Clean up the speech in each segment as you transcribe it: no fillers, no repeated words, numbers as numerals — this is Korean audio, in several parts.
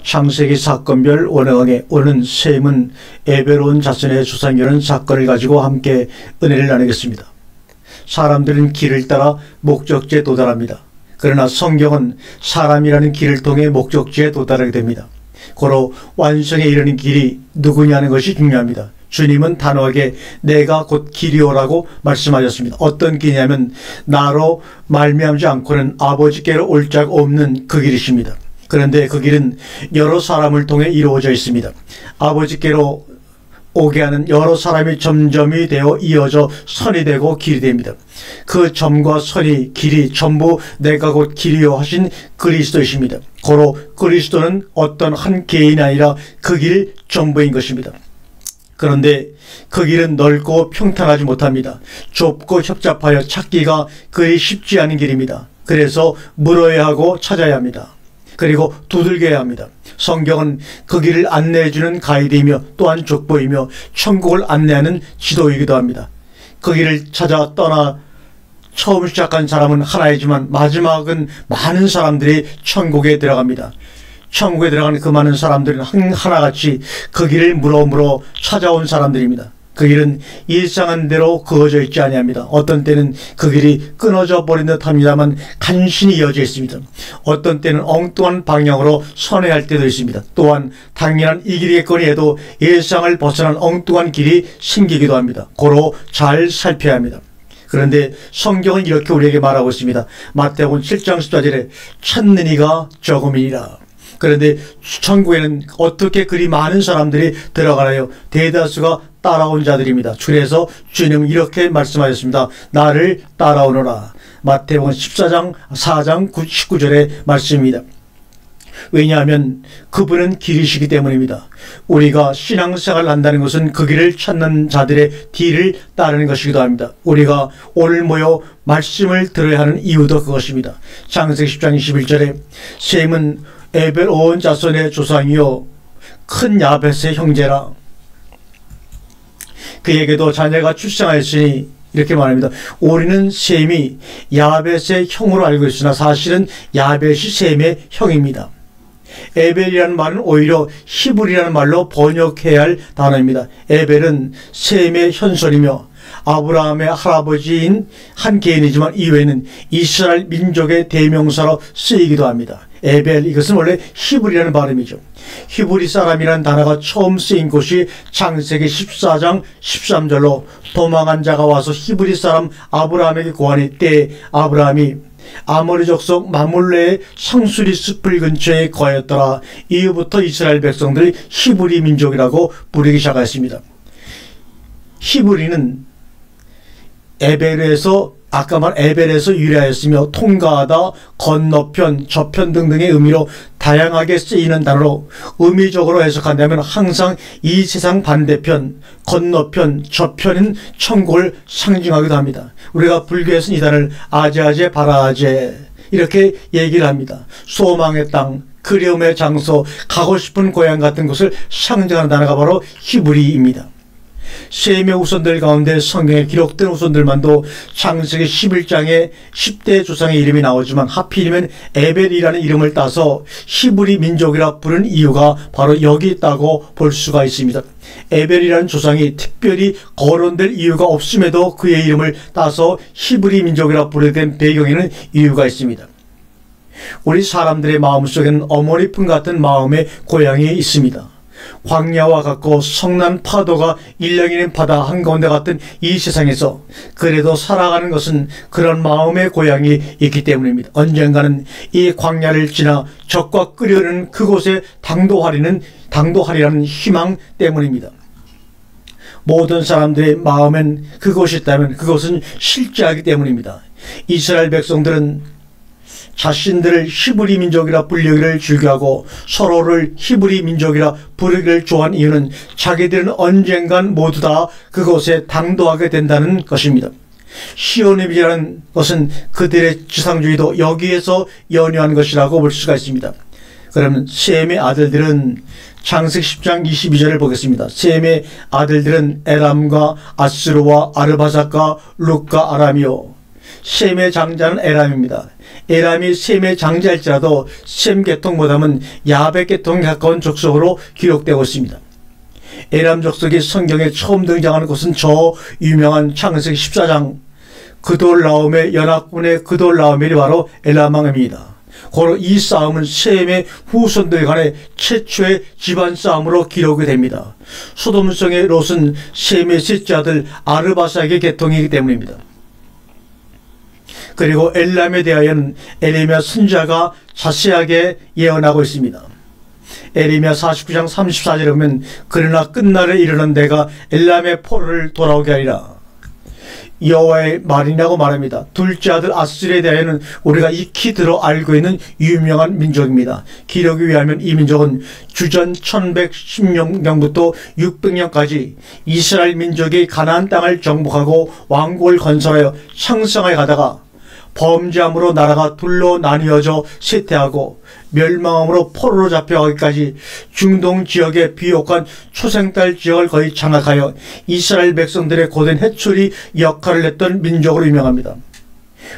창세기 사건별 원어강의 오늘은 셈은 에벨온 자손의 조상이라는 사건을 가지고 함께 은혜를 나누겠습니다. 사람들은 길을 따라 목적지에 도달합니다. 그러나 성경은 사람이라는 길을 통해 목적지에 도달하게 됩니다. 고로 완성에 이르는 길이 누구냐는 것이 중요합니다. 주님은 단호하게 내가 곧 길이오라고 말씀하셨습니다. 어떤 길이냐면 나로 말미암지 않고는 아버지께로 올 자가 없는 그 길이십니다. 그런데 그 길은 여러 사람을 통해 이루어져 있습니다. 아버지께로 오게 하는 여러 사람이 점점이 되어 이어져 선이 되고 길이 됩니다. 그 점과 선이 길이 전부 내가 곧 길이요 하신 그리스도이십니다. 고로 그리스도는 어떤 한 개인이 아니라 그 길 전부인 것입니다. 그런데 그 길은 넓고 평탄하지 못합니다. 좁고 협잡하여 찾기가 그리 쉽지 않은 길입니다. 그래서 물어야 하고 찾아야 합니다. 그리고 두들겨야 합니다. 성경은 그 길을 안내해주는 가이드이며 또한 족보이며 천국을 안내하는 지도이기도 합니다. 그 길을 찾아 떠나 처음 시작한 사람은 하나이지만 마지막은 많은 사람들이 천국에 들어갑니다. 천국에 들어가는 그 많은 사람들은 하나같이 그 길을 물어 찾아온 사람들입니다. 그 길은 일상한 대로 그어져 있지 아니합니다. 어떤 때는 그 길이 끊어져 버린 듯 합니다만 간신히 이어져 있습니다. 어떤 때는 엉뚱한 방향으로 선회할 때도 있습니다. 또한 당연한 이 길이겠거니 해도 일상을 벗어난 엉뚱한 길이 생기기도 합니다. 고로 잘 살펴야 합니다. 그런데 성경은 이렇게 우리에게 말하고 있습니다. 마태복음 7장 14절에 찾는 이가 적음이니라. 그런데 천국에는 어떻게 그리 많은 사람들이 들어가나요? 대다수가 따라온 자들입니다. 그래서 주님은 이렇게 말씀하셨습니다. 나를 따라오너라. 마태복음 14장 4장 19절의 말씀입니다. 왜냐하면 그분은 길이시기 때문입니다. 우리가 신앙생활을 한다는 것은 그 길을 찾는 자들의 뒤를 따르는 것이기도 합니다. 우리가 오늘 모여 말씀을 들어야 하는 이유도 그것입니다. 창세기 10장 21절에 셈은 에벨 온 자손의 조상이요 큰 야벳의 형제라. 그에게도 자녀가 출생하였으니 이렇게 말합니다. 우리는 셈이 야벳의 형으로 알고 있으나 사실은 야벳이 셈의 형입니다. 에벨이라는 말은 오히려 히브리라는 말로 번역해야 할 단어입니다. 에벨은 셈의 현손이며 아브라함의 할아버지인 한 개인이지만 이외에는 이스라엘 민족의 대명사로 쓰이기도 합니다. 에벨, 이것은 원래 히브리라는 발음이죠. 히브리 사람이라는 단어가 처음 쓰인 곳이 창세기 14장 13절로 도망한 자가 와서 히브리 사람 아브라함에게 고하니 때에 아브라함이 아모리 족속 마물레의 상수리 숲을 근처에 거하였더라. 이후부터 이스라엘 백성들이 히브리 민족이라고 부르기 시작했습니다. 히브리는 에벨에서 아까 말 에벨에서 유래하였으며 통과하다, 건너편, 저편 등등의 의미로 다양하게 쓰이는 단어로 의미적으로 해석한다면 항상 이 세상 반대편, 건너편, 저편인 천국을 상징하기도 합니다. 우리가 불교에서는 이 단어를 아제아제 바라아제 이렇게 얘기를 합니다. 소망의 땅, 그리움의 장소, 가고 싶은 고향 같은 곳을 상징하는 단어가 바로 히브리입니다. 셈의 후손들 가운데 성경에 기록된 후손들만도 창세기 11장에 10대 조상의 이름이 나오지만 하필이면 에벨이라는 이름을 따서 히브리 민족이라 부른 이유가 바로 여기 있다고 볼 수가 있습니다. 에벨이라는 조상이 특별히 거론될 이유가 없음에도 그의 이름을 따서 히브리 민족이라 부르게 된 배경에는 이유가 있습니다. 우리 사람들의 마음속에는 어머니 품 같은 마음의 고향이 있습니다. 광야와 같고 성난 파도가 일렁이는 바다 한가운데 같은 이 세상에서 그래도 살아가는 것은 그런 마음의 고향이 있기 때문입니다. 언젠가는 이 광야를 지나 적과 끓여는 그곳에 당도하리라는 희망 때문입니다. 모든 사람들의 마음엔 그곳이 있다면 그것은 실제하기 때문입니다. 이스라엘 백성들은 자신들을 히브리 민족이라 불리기를 즐겨하고 서로를 히브리 민족이라 부르기를 좋아하는 이유는 자기들은 언젠간 모두 다 그곳에 당도하게 된다는 것입니다. 시오니즘이라는 것은 그들의 지상주의도 여기에서 연유한 것이라고 볼 수가 있습니다. 그러면 셈의 아들들은 창세기 10장 22절을 보겠습니다. 셈의 아들들은 에람과 아스루와 아르바삭과 룻과 아람이요. 셈의 장자는 에람입니다. 에람이 셈의 장자일지라도 셈 계통보다는 야벳 계통에 가까운 족속으로 기록되고 있습니다. 에람 족속이 성경에 처음 등장하는 곳은 저 유명한 창세기 14장 그돌라오멜 연합군의 그돌라오멜이 바로 에람 왕입니다. 고로 이 싸움은 셈의 후손들 간의 최초의 집안 싸움으로 기록이 됩니다. 소돔성의 롯은 셈의 셋째 아들 아르바삭의 계통이기 때문입니다. 그리고 엘람에 대하여는 에레미야 선지자가 자세하게 예언하고 있습니다. 에레미야 49장 34절에 보면 그러나 끝날에 이르는 내가 엘람의 포로를 돌아오게 하리라. 여호와의 말이라고 말합니다. 둘째 아들 아스리에 대하여는 우리가 익히 들어 알고 있는 유명한 민족입니다. 기록에 의하면 이 민족은 주전 1110년부터 600년까지 이스라엘 민족이 가나안 땅을 정복하고 왕국을 건설하여 창성하여 가다가 범죄함으로 나라가 둘로 나뉘어져 쇠퇴하고 멸망함으로 포로로 잡혀가기까지 중동 지역의 비옥한 초생딸 지역을 거의 장악하여 이스라엘 백성들의 고된 해초리 역할을 했던 민족으로 유명합니다.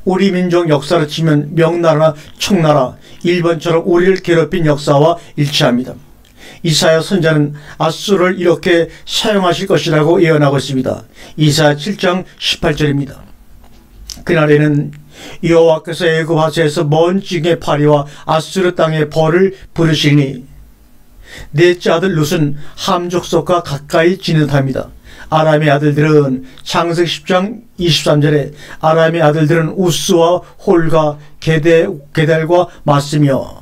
우리 민족 역사를 치면 명나라나 청나라, 일본처럼 우리를 괴롭힌 역사와 일치합니다. 이사야 선지자는 아수르를 이렇게 사용하실 것이라고 예언하고 있습니다. 이사야 7장 18절입니다. 그날에는 여호와께서 애굽 하수에서 먼 지경의 파리와 아수르 땅의 벌을 부르시니 넷째 아들 룻은 함 족속과 가까이 지내합니다. 아람의 아들들은 창세기 10장 23절에 아람의 아들들은 우스와 홀과 게델과 맞으며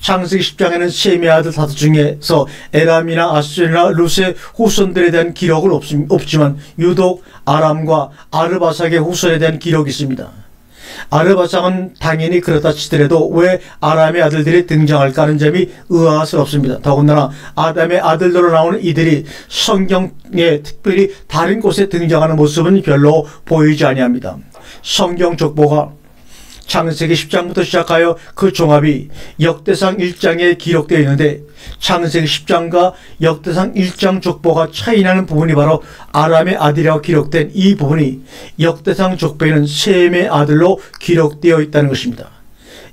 창세기 10장에는 셈의 아들 다섯 중에서 에람이나 아수르나 룻의 후손들에 대한 기록은 없지만 유독 아람과 아르바삭의 후손에 대한 기록이 있습니다. 아르바삭은 당연히 그렇다 치더라도 왜 아람의 아들들이 등장할까 하는 점이 의아스럽습니다. 더군다나 아담의 아들들로 나오는 이들이 성경에 특별히 다른 곳에 등장하는 모습은 별로 보이지 아니합니다. 성경 족보가 창세기 10장부터 시작하여 그 종합이 역대상 1장에 기록되어 있는데 창세기 10장과 역대상 1장 족보가 차이나는 부분이 바로 아람의 아들이라고 기록된 이 부분이 역대상 족보에는 셈의 아들로 기록되어 있다는 것입니다.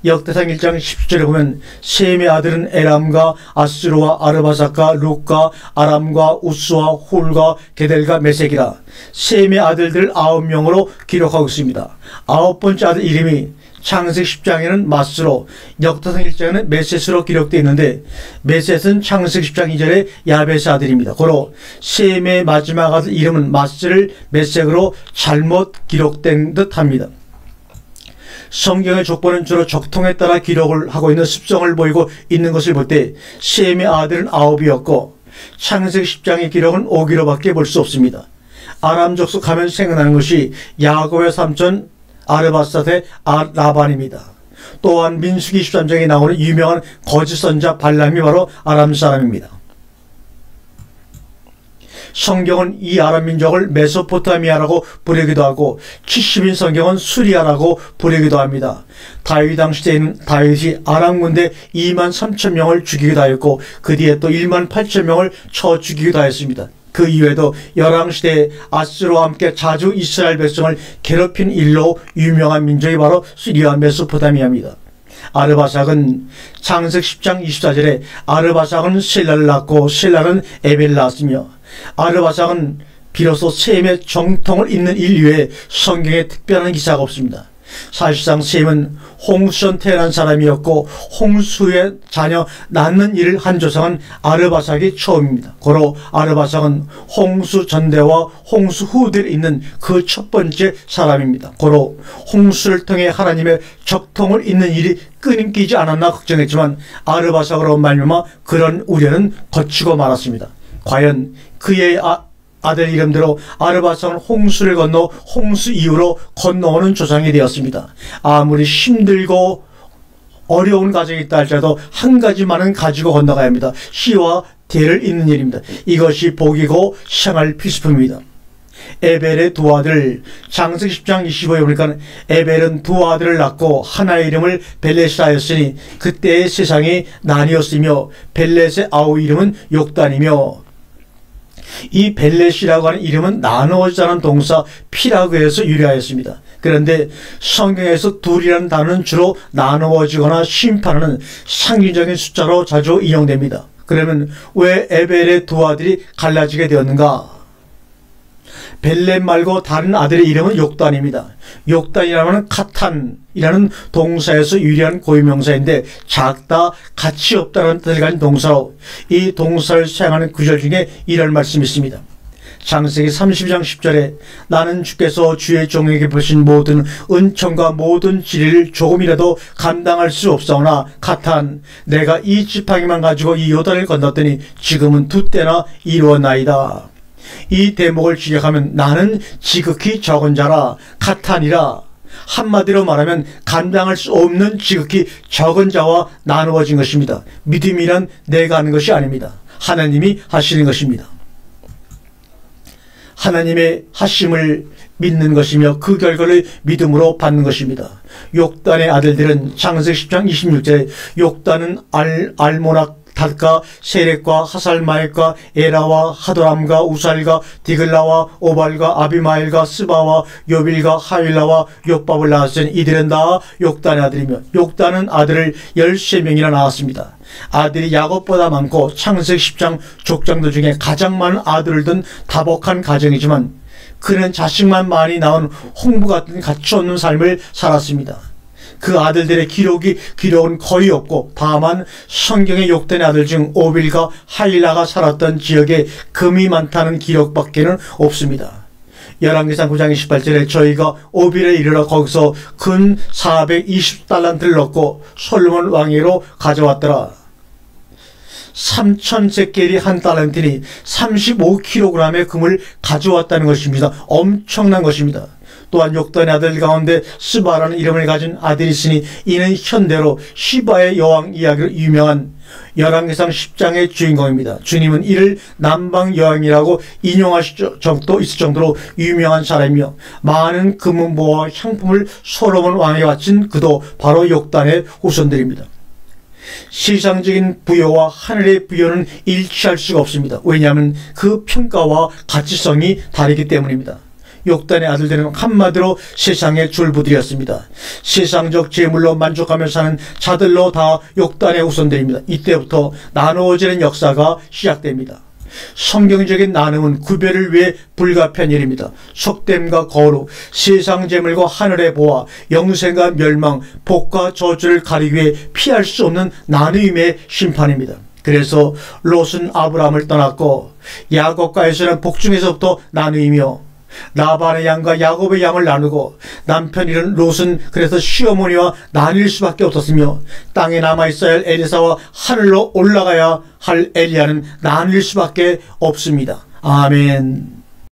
역대상 1장 10절에 보면 셈의 아들은 에람과 아수르와 아르바삭과 룻과 아람과 우스와 홀과 게델과 메색이라 셈의 아들들 9명으로 기록하고 있습니다. 9번째 아들 이름이 창세기 10장에는 마스로, 역대상 1장에는 메셋으로 기록되어 있는데 메셋은 창세기 10장 2절에 야벳의 아들입니다. 고로 셈의 마지막 아들 이름은 마스를 메색으로 잘못 기록된 듯합니다. 성경의 족보는 주로 적통에 따라 기록을 하고 있는 습성을 보이고 있는 것을 볼 때 셈의 아들은 9이었고 창세기 10장의 기록은 5기로밖에 볼 수 없습니다. 아람 족속 하면 생각나는 것이 야곱의 삼촌 아르바삿의 라반입니다. 또한 민수기 23장에 나오는 유명한 거짓 선자 발람이 바로 아람 사람입니다. 성경은 이 아람 민족을 메소포타미아라고 부르기도 하고 70인 성경은 수리아라고 부르기도 합니다. 다윗 당시에는 다윗이 아람 군대 23,000명을 죽이기도 하였고 그 뒤에 또 18,000명을 쳐 죽이기도 하였습니다. 그 이외에도 열왕시대에 아수르와 함께 자주 이스라엘 백성을 괴롭힌 일로 유명한 민족이 바로 수리아 메소포타미아입니다. 아르바삭은 창세기 10장 24절에 아르바삭은 셀라를 낳고 셀라는 에벨을 낳았으며 아르바삭은 비로소 셈의 정통을 잇는 인류에 성경에 특별한 기사가 없습니다. 사실상 셈은 홍수전 태어난 사람이었고 홍수의 자녀 낳는 일을 한 조상은 아르바삭이 처음입니다. 고로 아르바삭은 홍수 전대와 홍수 후대에 있는 그 첫 번째 사람입니다. 고로 홍수를 통해 하나님의 적통을 잇는 일이 끊기지 않았나 걱정했지만 아르바삭으로 말미암아 그런 우려는 거치고 말았습니다. 과연 그의 아들 이름대로 아르바삭은 홍수를 건너 홍수 이후로 건너오는 조상이 되었습니다. 아무리 힘들고 어려운 가정이 있다 할지라도 한 가지만은 가지고 건너가야 합니다. 씨와 대를 잇는 일입니다. 이것이 복이고 생활 필수품입니다. 에벨의 두 아들, 창세기 10장 25에 보니까 에벨은 두 아들을 낳고 하나의 이름을 벨렛이라 하였으니 그때의 세상이 나뉘었으며 벨렛의 아우 이름은 욕단이며 이 벨렛이라고 하는 이름은 나누어지다는 동사 피라그에서 유래하였습니다. 그런데 성경에서 둘이라는 단어는 주로 나누어지거나 심판하는 상징적인 숫자로 자주 인용됩니다. 그러면 왜 에벨의 두 아들이 갈라지게 되었는가? 벨렛 말고 다른 아들의 이름은 욕단입니다. 욕단이라는 카탄이라는 동사에서 유래한 고유명사인데 작다, 가치 없다는 뜻을 가진 동사로 이 동사를 사용하는 구절 중에 이런 말씀이 있습니다. 창세기 32장 10절에 나는 주께서 주의 종에게 베푸신 모든 은총과 모든 지리를 조금이라도 감당할 수 없사오나 카탄 내가 이 지팡이만 가지고 이 요단을 건넜더니 지금은 두 때나 이루었나이다. 이 대목을 지적하면 나는 지극히 적은 자라 카탄이라, 한마디로 말하면 감당할 수 없는 지극히 적은 자와 나누어진 것입니다. 믿음이란 내가 하는 것이 아닙니다. 하나님이 하시는 것입니다. 하나님의 하심을 믿는 것이며 그 결과를 믿음으로 받는 것입니다. 욕단의 아들들은 창세기 10장 26절에 욕단은 알모낙 달과 세렉과 하살마엘과 에라와 하도람과 우살과 디글라와 오발과 아비마엘과 스바와 요빌과 하윌라와 욥밥을 낳았으니 이들은 다 욕단의 아들이며 욕단은 아들을 13명이나 낳았습니다. 아들이 야곱보다 많고 창세기 10장 족장들 중에 가장 많은 아들을 둔 다복한 가정이지만 그는 자식만 많이 낳은 홍부 같은 가치 없는 삶을 살았습니다. 그 아들들의 기록은 거의 없고 다만 성경의 욕단의 아들 중 오빌과 하일라가 살았던 지역에 금이 많다는 기록밖에는 없습니다. 열왕기상 9장 28절에 저희가 오빌에 이르러 거기서 금 420달란트를 넣고 솔로몬 왕위로 가져왔더라. 3,000세겔이 한 달란트니 35kg의 금을 가져왔다는 것입니다. 엄청난 것입니다. 또한 욕단의 아들 가운데 스바라는 이름을 가진 아들이 있으니 이는 현대로 시바의 여왕 이야기로 유명한 열왕기상 10장의 주인공입니다. 주님은 이를 남방 여왕이라고 인용하실 적도 있을 정도로 유명한 사람이며 많은 금은보와 향품을 솔로몬 왕에게 바친 그도 바로 욕단의 후손들입니다. 세상적인 부여와 하늘의 부여는 일치할 수가 없습니다. 왜냐하면 그 평가와 가치성이 다르기 때문입니다. 욕단의 아들들은 한마디로 세상의 졸부들이었습니다. 세상적 재물로 만족하며 사는 자들로 다 욕단의 후손들입니다. 이때부터 나누어지는 역사가 시작됩니다. 성경적인 나눔은 구별을 위해 불가피한 일입니다. 속됨과 거룩, 세상 재물과 하늘의 보화, 영생과 멸망, 복과 저주를 가리기 위해 피할 수 없는 나누임의 심판입니다. 그래서 롯은 아브라함을 떠났고 야곱과 에서는 복중에서부터 나누이며 라반의 양과 야곱의 양을 나누고 남편 잃은 롯은 그래서 시어머니와 나뉠 수밖에 없었으며 땅에 남아있어야 할 엘리사와 하늘로 올라가야 할 엘리야는 나뉠 수밖에 없습니다. 아멘.